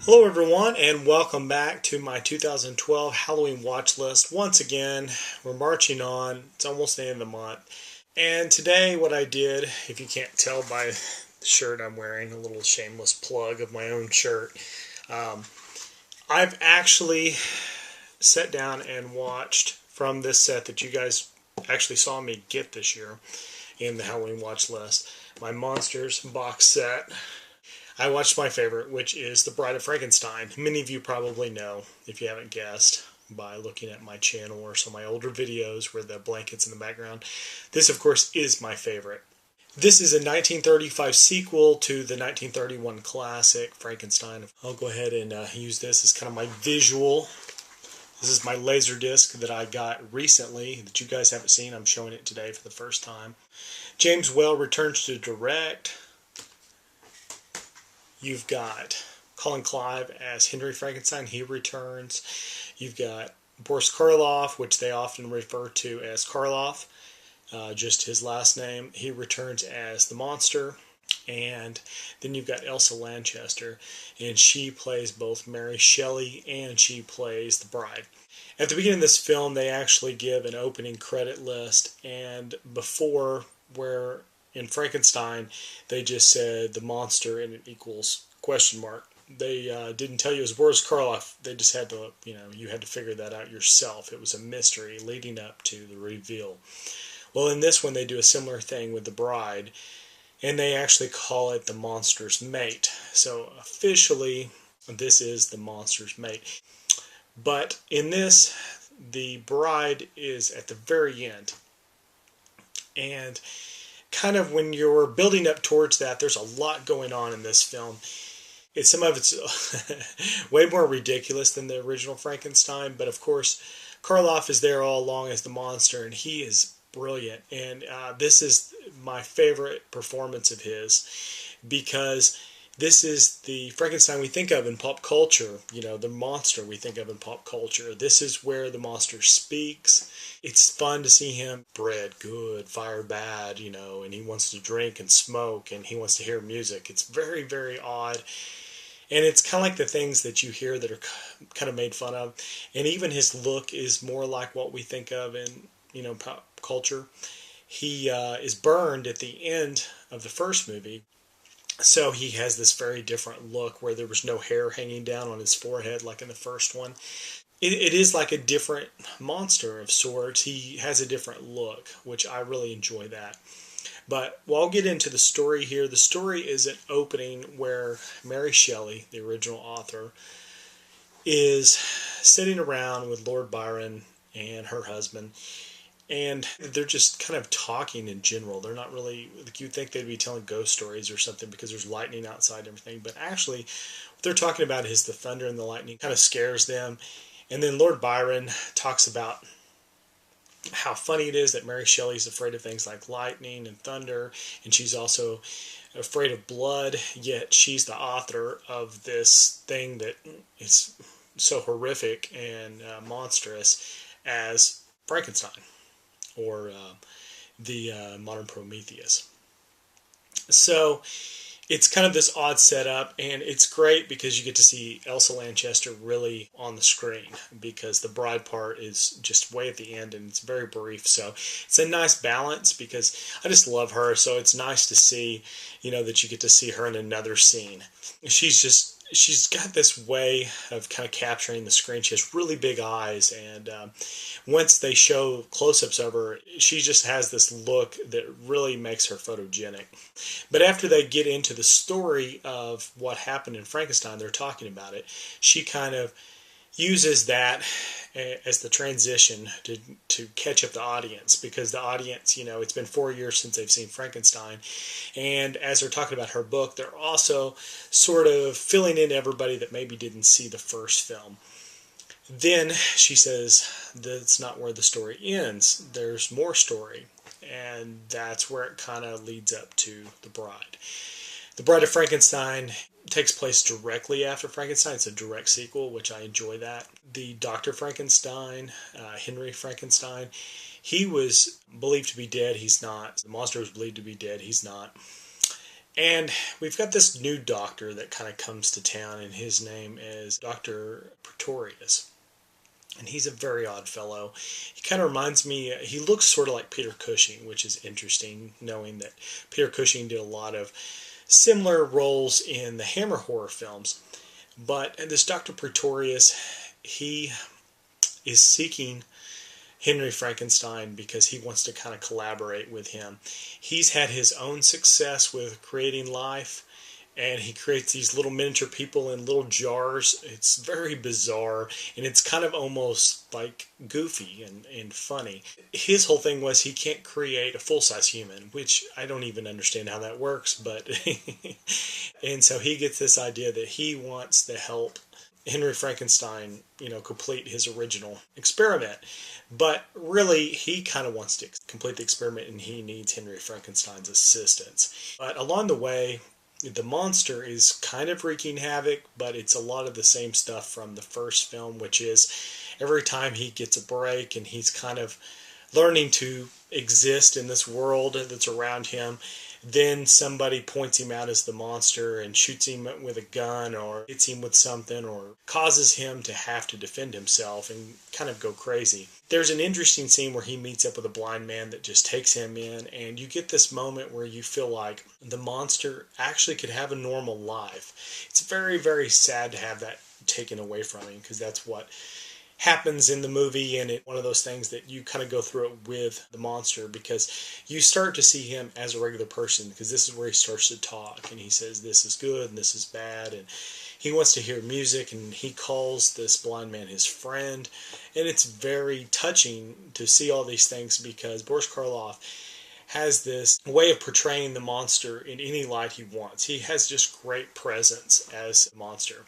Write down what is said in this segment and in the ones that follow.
Hello everyone and welcome back to my 2012 Halloween watch list. Once again, we're marching on. It's almost the end of the month. And today what I did, if you can't tell by the shirt I'm wearing, a little shameless plug of my own shirt, I've actually sat down and watched from this set that you guys actually saw me get this year in the Halloween watch list, my Monsters box set. I watched my favorite, which is The Bride of Frankenstein. Many of you probably know, if you haven't guessed, by looking at my channel or some of my older videos where the blankets in the background. This, of course, is my favorite. This is a 1935 sequel to the 1931 classic Frankenstein. I'll go ahead and use this as kind of my visual. This is my laser disc that I got recently that you guys haven't seen. I'm showing it today for the first time. James Whale returns to direct. You've got Colin Clive as Henry Frankenstein. He returns. You've got Boris Karloff, which they often refer to as Karloff, just his last name. He returns as the monster. And then you've got Elsa Lanchester, and she plays both Mary Shelley and she plays the bride. At the beginning of this film, they actually give an opening credit list, and before, where in Frankenstein, they just said the monster and it equals question mark. They didn't tell you it was Boris Karloff. They just had to, you had to figure that out yourself. It was a mystery leading up to the reveal. Well, in this one, they do a similar thing with the bride, and they actually call it the monster's mate. So officially, this is the monster's mate. But in this, the bride is at the very end. And kind of when you're building up towards that, there's a lot going on in this film. Some of it's way more ridiculous than the original Frankenstein, but of course, Karloff is there all along as the monster, and he is brilliant. And this is my favorite performance of his, because this is the Frankenstein we think of in pop culture, the monster we think of in pop culture. This is where the monster speaks. It's fun to see him bread good, fire bad, and he wants to drink and smoke, and he wants to hear music. It's very, very odd. And it's kind of like the things that you hear that are kind of made fun of. And even his look is more like what we think of in, pop culture. He is burned at the end of the first movie. So he has this very different look where there was no hair hanging down on his forehead like in the first one. It is like a different monster of sorts. He has a different look, which I really enjoy that. But I'll get into the story here. The story is an opening where Mary Shelley, the original author, is sitting around with Lord Byron and her husband, and they're just kind of talking in general. They're not really, like you'd think they'd be telling ghost stories or something because there's lightning outside and everything. But actually, what they're talking about is the thunder and the lightning kind of scares them. And then Lord Byron talks about how funny it is that Mary Shelley's afraid of things like lightning and thunder, and she's also afraid of blood, yet she's the author of this thing that is so horrific and monstrous as Frankenstein, or the modern Prometheus. So it's kind of this odd setup, and it's great because you get to see Elsa Lanchester really on the screen, because the bride part is just way at the end and it's very brief. So it's a nice balance because I just love her. So it's nice to see, that you get to see her in another scene. She's got this way of kind of capturing the screen. She has really big eyes, and once they show close-ups of her, she just has this look that really makes her photogenic. But after they get into the story of what happened in Frankenstein, they're talking about it, she kind of uses that as the transition to catch up the audience, because the audience, it's been 4 years since they've seen Frankenstein, and as they're talking about her book, they're also sort of filling in everybody that maybe didn't see the first film. Then she says that's not where the story ends. There's more story, and that's where it kind of leads up to the bride. The Bride of Frankenstein takes place directly after Frankenstein. It's a direct sequel, which I enjoy that. The Dr. Frankenstein, Henry Frankenstein, he was believed to be dead. He's not. The monster was believed to be dead. He's not. And we've got this new doctor that kind of comes to town, and his name is Dr. Pretorius. And he's a very odd fellow. He kind of reminds me, he looks sort of like Peter Cushing, which is interesting, knowing that Peter Cushing did a lot of similar roles in the Hammer horror films. But this Dr. Pretorius, he is seeking Henry Frankenstein because he wants to kind of collaborate with him. He's had his own success with creating life, and he creates these little miniature people in little jars. It's very bizarre, and it's kind of almost like goofy and funny. His whole thing was he can't create a full-size human, which I don't even understand how that works, but and so he gets this idea that he wants to help Henry Frankenstein, complete his original experiment. But really, he kind of wants to complete the experiment, and he needs Henry Frankenstein's assistance. But along the way, the monster is kind of wreaking havoc, but it's a lot of the same stuff from the first film, which is every time he gets a break and he's kind of learning to exist in this world that's around him, then somebody points him out as the monster and shoots him with a gun or hits him with something or causes him to have to defend himself and kind of go crazy. There's an interesting scene where he meets up with a blind man that just takes him in, and you get this moment where you feel like the monster actually could have a normal life. It's very, very sad to have that taken away from him, because that's what happens in the movie, and it's one of those things that you kind of go through it with the monster, because you start to see him as a regular person, because this is where he starts to talk, and he says this is good and this is bad, and he wants to hear music, and he calls this blind man his friend, and it's very touching to see all these things, because Boris Karloff has this way of portraying the monster in any light he wants. He has just great presence as a monster.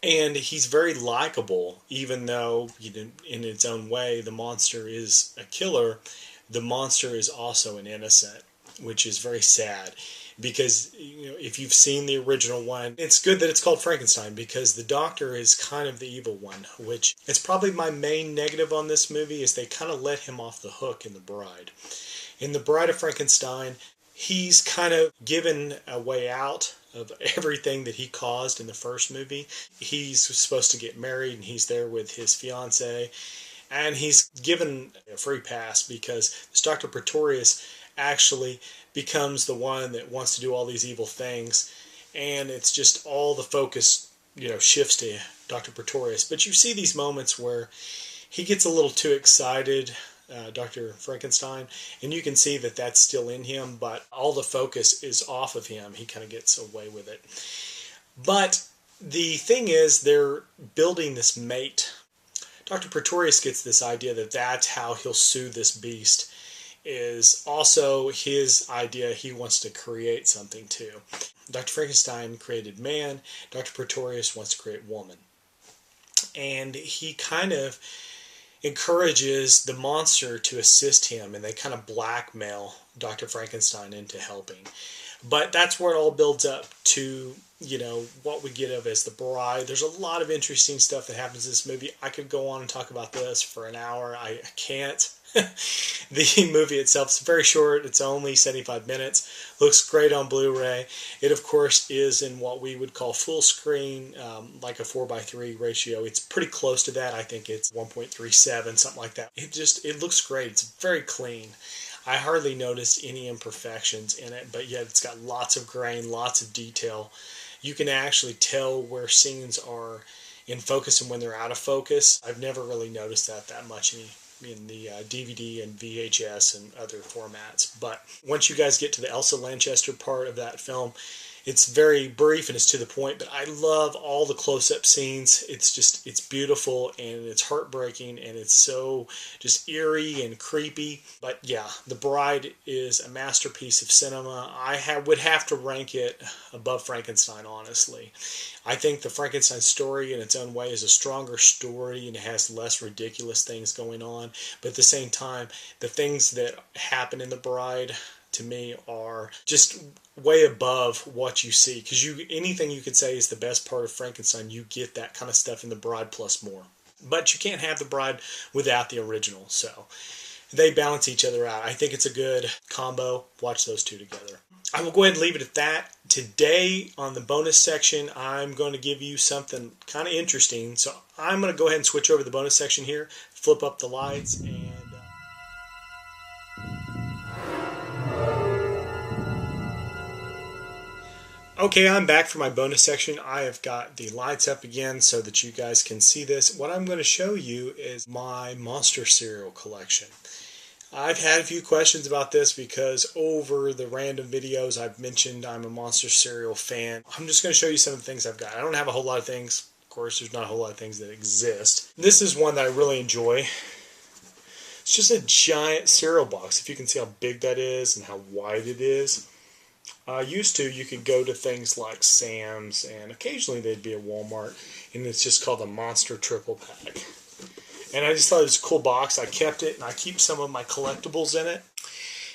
And he's very likable, even though, in its own way, the monster is a killer. The monster is also an innocent, which is very sad. Because, if you've seen the original one, it's good that it's called Frankenstein, because the doctor is kind of the evil one, which is probably my main negative on this movie, is they kind of let him off the hook in The Bride. In The Bride of Frankenstein, he's kind of given a way out of everything that he caused in the first movie. He's supposed to get married, and he's there with his fiancée, and he's given a free pass because this Dr. Pretorius actually becomes the one that wants to do all these evil things, and it's just all the focus, shifts to Dr. Pretorius. But you see these moments where he gets a little too excited, Dr. Frankenstein, and you can see that that's still in him, but all the focus is off of him. He kind of gets away with it. But the thing is, they're building this mate. Dr. Pretorius gets this idea that that's how he'll soothe this beast, is also his idea. He wants to create something too. Dr. Frankenstein created man. Dr. Pretorius wants to create woman. And he kind of encourages the monster to assist him, and they kind of blackmail Dr. Frankenstein into helping. But that's where it all builds up to, what we get of as the Bride. There's a lot of interesting stuff that happens in this movie. I could go on and talk about this for an hour. I can't. The movie itself is very short. It's only 75 minutes. Looks great on Blu-ray. It, of course, is in what we would call full screen, like a 4:3 ratio. It's pretty close to that. I think it's 1.37, something like that. It looks great. It's very clean. I hardly noticed any imperfections in it, but yet it's got lots of grain, lots of detail. You can actually tell where scenes are in focus and when they're out of focus. I've never really noticed that much in the DVD and VHS and other formats. But once you guys get to the Elsa Lanchester part of that film, it's very brief and it's to the point, but I love all the close-up scenes. It's beautiful, and it's heartbreaking, and it's so just eerie and creepy. But yeah, The Bride is a masterpiece of cinema. Would have to rank it above Frankenstein, honestly. I think the Frankenstein story in its own way is a stronger story, and it has less ridiculous things going on. But at the same time, the things that happen in The Bride, to me, are just way above what you see. Because anything you could say is the best part of Frankenstein, you get that kind of stuff in The Bride plus more. But you can't have The Bride without the original, so they balance each other out. I think it's a good combo. Watch those two together. I will go ahead and leave it at that. Today on the bonus section, I'm going to give you something kind of interesting. So I'm going to go ahead and switch over to the bonus section here, flip up the lights, and okay, I'm back for my bonus section. I have got the lights up again so that you guys can see this. What I'm going to show you is my monster cereal collection. I've had a few questions about this because over the random videos I've mentioned I'm a monster cereal fan. I'm just going to show you some of the things I've got. I don't have a whole lot of things. Of course, there's not a whole lot of things that exist. This is one that I really enjoy. It's just a giant cereal box. If you can see how big that is and how wide it is. Used to, you could go to things like Sam's, and occasionally they'd be at Walmart, and it's just called a Monster Triple Pack. And I just thought it was a cool box. I kept it, and I keep some of my collectibles in it.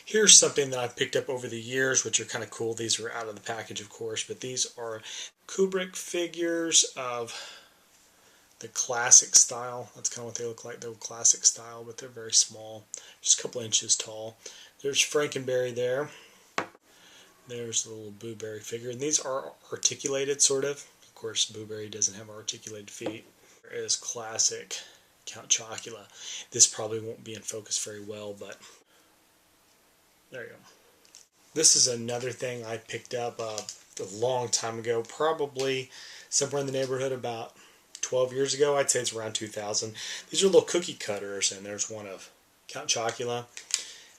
Here's something that I've picked up over the years, which are kind of cool. These are out of the package, of course, but these are Kubrick figures of the classic style. That's kind of what they look like. They're classic style, but they're very small, just a couple inches tall. There's Frankenberry there. There's the little Boo Berry figure, and these are articulated, sort of. Of course, Boo Berry doesn't have articulated feet. There is classic Count Chocula. This probably won't be in focus very well, but there you go. This is another thing I picked up a long time ago, probably somewhere in the neighborhood about 12 years ago. I'd say it's around 2000. These are little cookie cutters, and there's one of Count Chocula.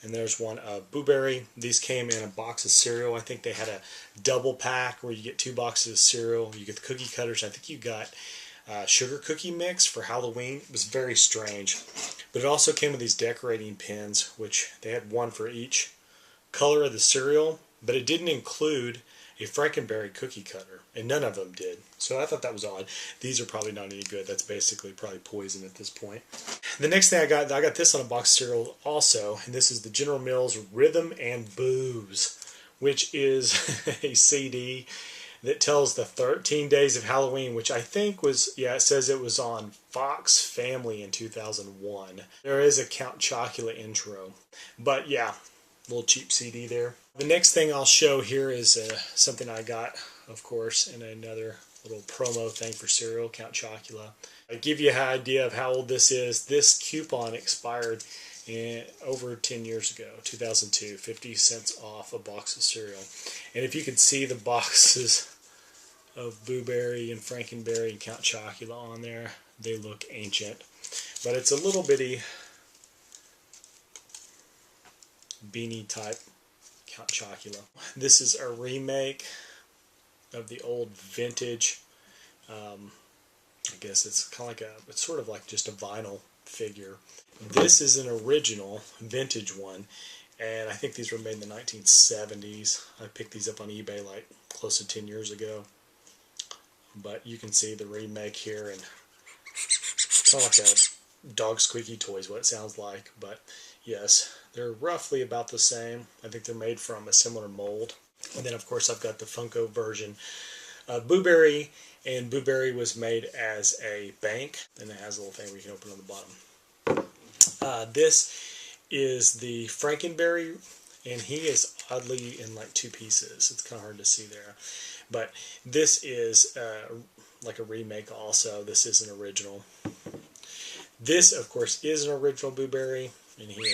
And there's one of Boo Berry. These came in a box of cereal. I think they had a double pack where you get 2 boxes of cereal. You get the cookie cutters. I think you got sugar cookie mix for Halloween. It was very strange. But it also came with these decorating pins, which they had one for each color of the cereal. But it didn't include a Frankenberry cookie cutter, and none of them did. So I thought that was odd. These are probably not any good. That's basically probably poison at this point. The next thing I got this on a box of cereal also, and this is the General Mills Rhythm and Booze, which is a CD that tells the 13 Days of Halloween, which I think was, yeah, it says it was on Fox Family in 2001. There is a Count Chocula intro, but yeah, a little cheap CD there. The next thing I'll show here is something I got, of course, in another little promo thing for cereal, Count Chocula. I give you an idea of how old this is. This coupon expired over 10 years ago, 2002, 50 cents off a box of cereal. And if you could see the boxes of Boo Berry and Frankenberry and Count Chocula on there, they look ancient. But it's a little bitty beanie type Count Chocula. This is a remake of the old vintage. I guess it's kind of like it's sort of like just a vinyl figure. This is an original vintage one, and I think these were made in the 1970s. I picked these up on eBay like close to 10 years ago. But you can see the remake here, and kind of like a dog squeaky toy is what it sounds like. But yes, they're roughly about the same. I think they're made from a similar mold. And then, of course, I've got the Funko version of Boo Berry, and Boo Berry was made as a bank. And it has a little thing we can open on the bottom. This is the Frankenberry, and he is oddly in like 2 pieces. It's kind of hard to see there. But this is like a remake also. This is an original. This, of course, is an original Boo Berry, and he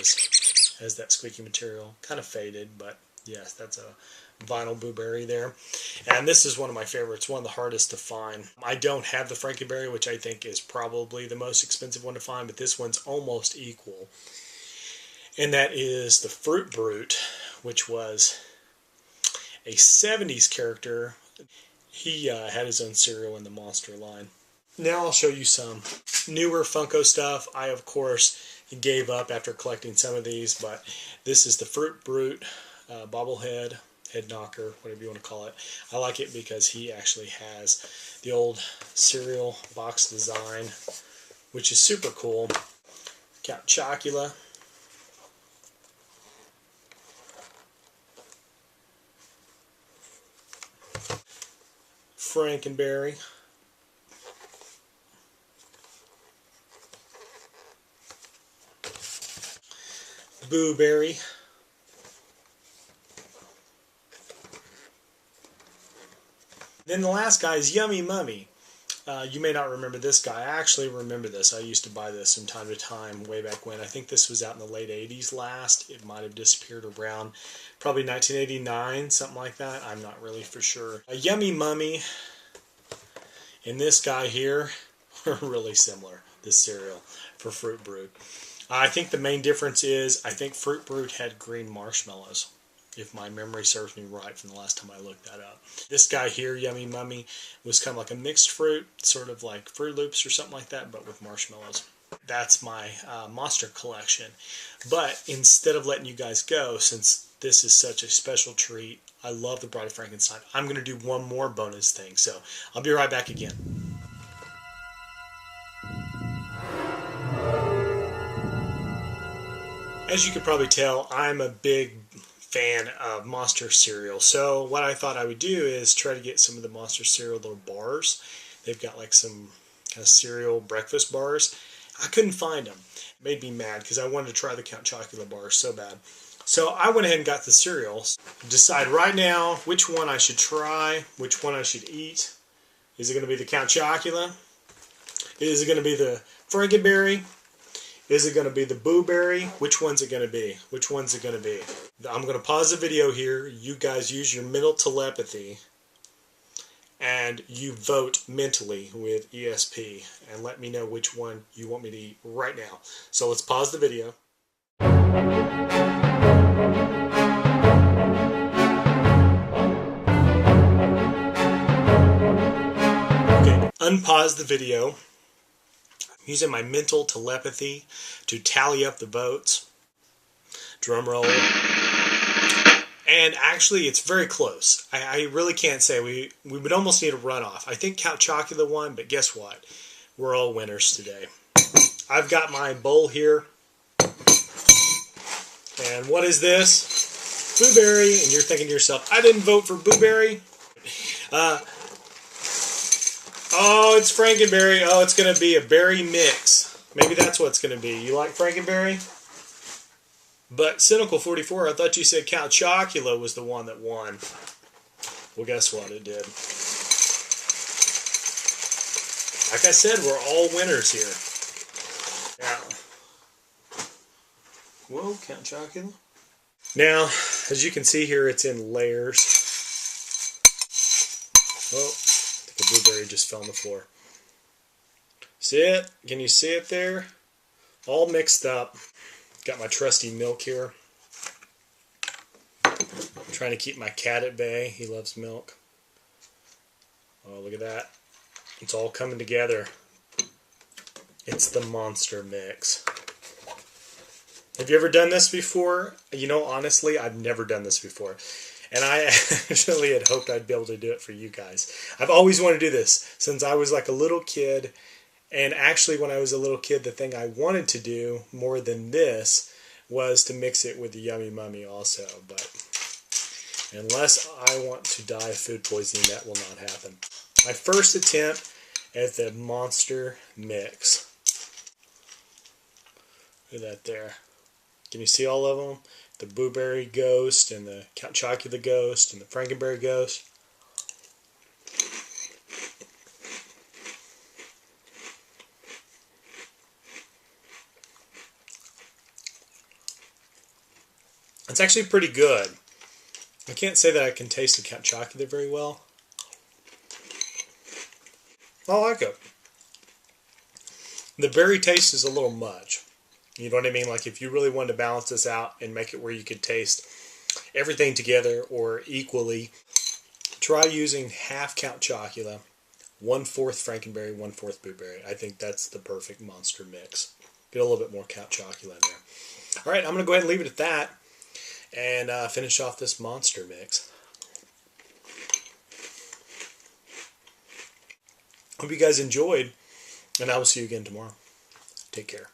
has that squeaky material. Kind of faded, but yes, that's a vinyl Boo Berry there. And this is one of my favorites, one of the hardest to find. I don't have the Frankenberry, which I think is probably the most expensive one to find, but this one's almost equal. And that is the Fruit Brute, which was a 70s character. He had his own cereal in the Monster line. Now I'll show you some newer Funko stuff. I, of course, gave up after collecting some of these, but this is the Fruit Brute bobblehead, head knocker, whatever you want to call it. I like it because he actually has the old cereal box design, which is super cool. Count Chocula. Frankenberry. Boo Berry. Then the last guy is Yummy Mummy. You may not remember this guy. I actually remember this. I used to buy this from time to time way back when. I think this was out in the late 80s last. It might have disappeared around probably 1989, something like that. I'm not really for sure. A Yummy Mummy and this guy here are really similar, this cereal for Fruit Brute. I think the main difference is I think Fruit Brute had green marshmallows, if my memory serves me right from the last time I looked that up. This guy here, Yummy Mummy, was kind of like a mixed fruit, sort of like Fruit Loops or something like that, but with marshmallows. That's my monster collection. But instead of letting you guys go, since this is such a special treat, I love the Bride of Frankenstein, I'm going to do one more bonus thing. So I'll be right back again. As you can probably tell, I'm a big fan of Monster cereal. So what I thought I would do is try to get some of the Monster cereal little bars. They've got like some kind of cereal breakfast bars. I couldn't find them. It made me mad because I wanted to try the Count Chocula bars so bad. So I went ahead and got the cereals. Decide right now which one I should try, which one I should eat. Is it going to be the Count Chocula? Is it going to be the Frankenberry? Is it going to be the Boo Berry? Which one's it going to be? Which one's it going to be? I'm going to pause the video here. You guys use your mental telepathy and you vote mentally with ESP and let me know which one you want me to eat right now. So let's pause the video. Okay, unpause the video. Using my mental telepathy to tally up the votes. Drum roll. And actually, it's very close. I really can't say. We would almost need a runoff. I think Count Chocula won, but guess what? We're all winners today. I've got my bowl here. And what is this? Boo Berry. And you're thinking to yourself, I didn't vote for Boo Berry. Oh, it's Frankenberry. Oh, it's going to be a berry mix. Maybe that's what it's going to be. You like Frankenberry? But Cynical44, I thought you said Count Chocula was the one that won. Well, guess what? It did. Like I said, we're all winners here. Yeah. Whoa, Count Chocula. Now, as you can see here, it's in layers. Whoa. The blueberry just fell on the floor. See it? Can you see it there? All mixed up. Got my trusty milk here. I'm trying to keep my cat at bay. He loves milk. Oh, look at that. It's all coming together. It's the monster mix. Have you ever done this before? You know, honestly, I've never done this before. And I actually had hoped I'd be able to do it for you guys. I've always wanted to do this since I was like a little kid. And actually, when I was a little kid, the thing I wanted to do more than this was to mix it with the Yummy Mummy also. But unless I want to die of food poisoning, that will not happen. My first attempt at the monster mix. Look at that there. Can you see all of them? The Boo Berry Ghost and the Count Chocula Ghost and the Frankenberry Ghost. It's actually pretty good. I can't say that I can taste the Count Chocula very well. I like it. The berry taste is a little much. You know what I mean? Like if you really wanted to balance this out and make it where you could taste everything together or equally, try using half Count Chocula, 1/4 Frankenberry, 1/4 Boo Berry. I think that's the perfect monster mix. Get a little bit more Count Chocula in there. All right, I'm going to go ahead and leave it at that and finish off this monster mix. Hope you guys enjoyed, and I will see you again tomorrow. Take care.